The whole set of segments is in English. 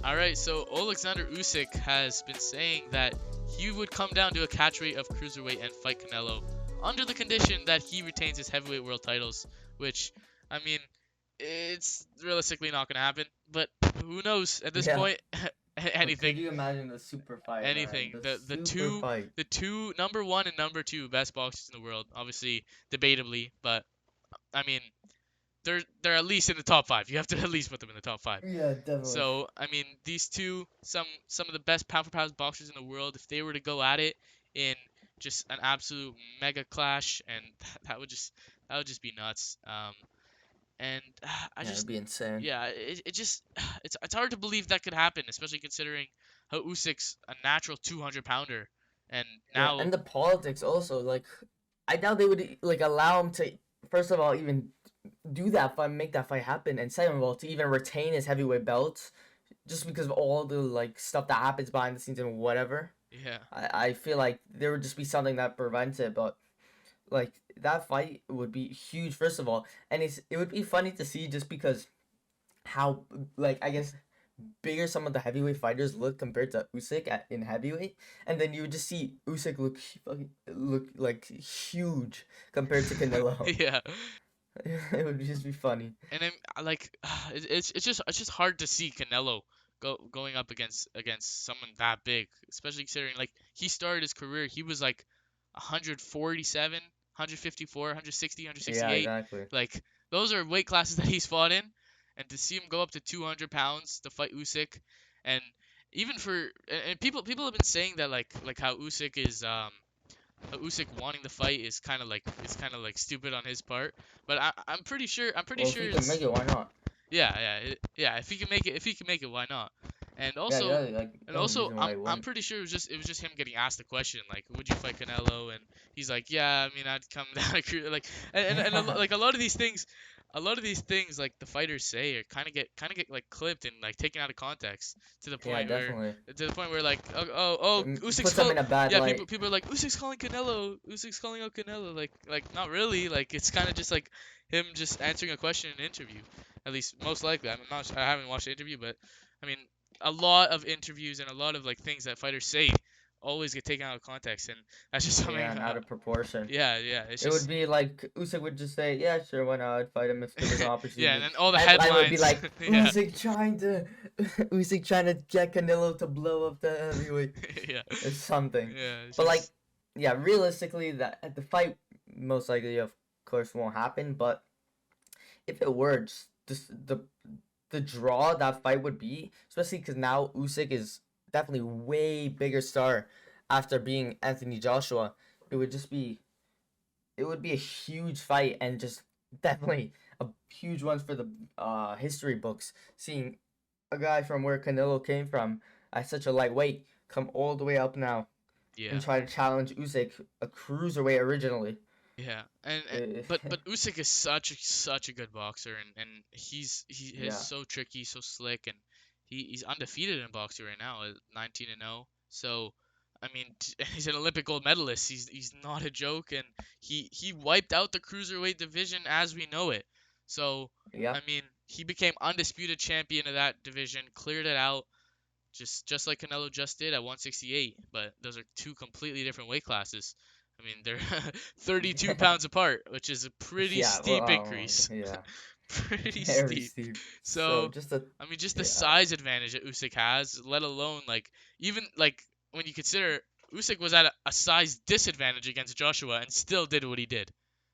All right, so Oleksandr Usyk has been saying that he would come down to a catch weight of cruiserweight and fight Canelo under the condition that he retains his heavyweight world titles, which, I mean, it's realistically not going to happen, but who knows? At this Yeah, point, but anything, could you imagine the super fight, man? anything. The The super two fight. the two number one and number two best boxers in the world, obviously debatably, but I mean, they're at least in the top five. You have to at least put them in the top five. Yeah, definitely. So I mean, these two, some of the best pound for pound boxers in the world, if they were to go at it in just an absolute mega clash, and that would just be nuts. And I Yeah, it'd just be insane. yeah, it just it's hard to believe that could happen, especially considering how Usyk's a natural 200 pounder, and Yeah, now and the politics also. Like, I doubt they would like allow him to. First of all, even do that fight, make that fight happen, and second of all, to even retain his heavyweight belt, just because of all the like stuff that happens behind the scenes and whatever. yeah, I feel like there would just be something that prevents it, but like that fight would be huge. First of all, and it would be funny to see just because how like I guess bigger some of the heavyweight fighters look compared to Usyk in heavyweight, and then you would just see Usyk look like huge compared to Canelo. yeah. It would just be funny. And then like it's just hard to see Canelo going up against someone that big, especially considering like he started his career, he was like 147, 154, 160, Yeah, 168. exactly. Like those are weight classes that he's fought in, and to see him go up to 200 pounds to fight Usyk, and even for and people have been saying that like how Usyk wanting the fight is kind of like stupid on his part, but I'm pretty sure Well, if he can make it's it, why not? yeah. If he can make it, why not? And Yeah, also yeah. Like and no also reason I'm why he I'm wouldn't. pretty sure it was just him getting asked the question like, would you fight Canelo? And he's like, yeah, I mean, I'd come down to like like a lot of these things like the fighters say are kind of get like clipped and like taken out of context to the Yeah, point where definitely. like, oh Usyk's Puts them call in a bad yeah, light. people are like, Usyk's calling out Canelo, like not really, like it's kind of just like him just answering a question in an interview, at least most likely. I haven't watched the interview, but I mean, a lot of interviews and a lot of like things that fighters say always get taken out of context, and that's just something. Yeah, and out of proportion. Yeah, it's It would just be like Usyk would just say, "Yeah, sure, why not? I'd fight him if there was an yeah, and opportunity." then all the Headline would be headlines. like, Yeah, Usyk trying to get Canelo to blow up the heavyweight yeah, or something. yeah. It's But like, just yeah, realistically, that the fight most likely, of course, won't happen. But if it were, just the draw that fight would be, especially because now Usyk is definitely way bigger star after being Anthony Joshua. It would just be it would be a huge fight and just definitely a huge one for the history books. Seeing a guy from where Canelo came from at such a lightweight come all the way up now and yeah. try to challenge Usyk, a cruiserweight originally. Yeah, and Eh, but Usyk is such a good boxer, and he is yeah, so tricky, so slick, and he's undefeated in boxing right now at 19 and 0. So I mean, he's an Olympic gold medalist. He's not a joke, and he wiped out the cruiserweight division as we know it. So yeah. I mean, he became undisputed champion of that division, cleared it out, just like Canelo just did at 168. But those are two completely different weight classes. I mean, they're 32 pounds apart, which is a pretty Yeah, steep well, increase. yeah, Pretty very steep. steep. So So, just a I mean, just the yeah, size advantage that Usyk has, let alone like even like when you consider Usyk was at a size disadvantage against Joshua and still did what he did.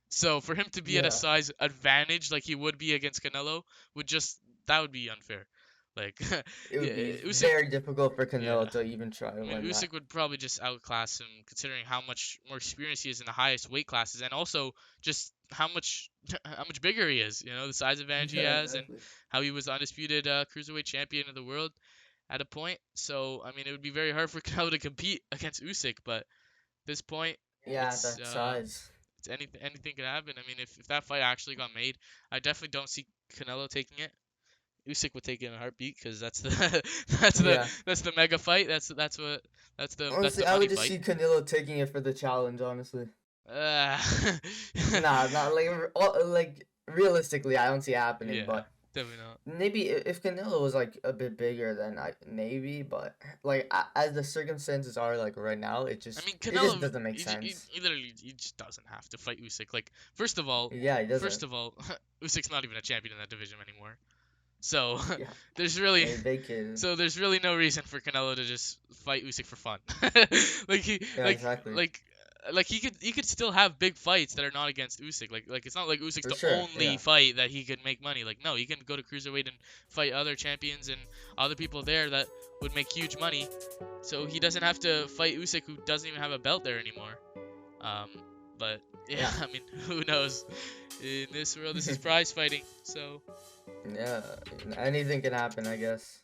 So for him to be at a yeah. size advantage like he would be against Canelo would just that would be unfair. Like It yeah, would be Usyk very difficult for yeah. Canelo to even try to I mean, win that. Usyk would probably just outclass him, considering how much more experience he is in the highest weight classes, and also just how much how much bigger he is. You know, the size advantage he Yeah, has, and exactly. how he was the undisputed cruiserweight champion of the world at a point. So, I mean, it would be very hard for Canelo to compete against Usyk, but at this point, Yeah, it's that size. it's anything could happen. I mean, if that fight actually got made, I definitely don't see Canelo taking it. Usyk would take it in a heartbeat because that's the Yeah. that's the mega fight. That's Honestly, the I money would just fight. see Canelo taking it for the challenge. Honestly, Uh, nah, not like like realistically, I don't see it happening. yeah, But Definitely not. Maybe if Canelo was like a bit bigger, then maybe, but like as the circumstances are like right now, I mean, it just Canelo, doesn't make sense. he literally he just doesn't have to fight Usyk. Like, Yeah, he first doesn't. of all, Usyk's not even a champion in that division anymore. So Yeah, there's really they vacated. there's really no reason for Canelo to just fight Usyk for fun. like he Yeah, like exactly. like he could still have big fights that are not against Usyk. Like it's not like Usyk's For the sure. only Yeah. fight that he could make money. Like no, he can go to cruiserweight and fight other champions and other people there that would make huge money. So he doesn't have to fight Usyk, who doesn't even have a belt there anymore. Um, but yeah, Yeah. I mean, who knows? In this world, this is prize fighting. So Yeah. Anything can happen, I guess.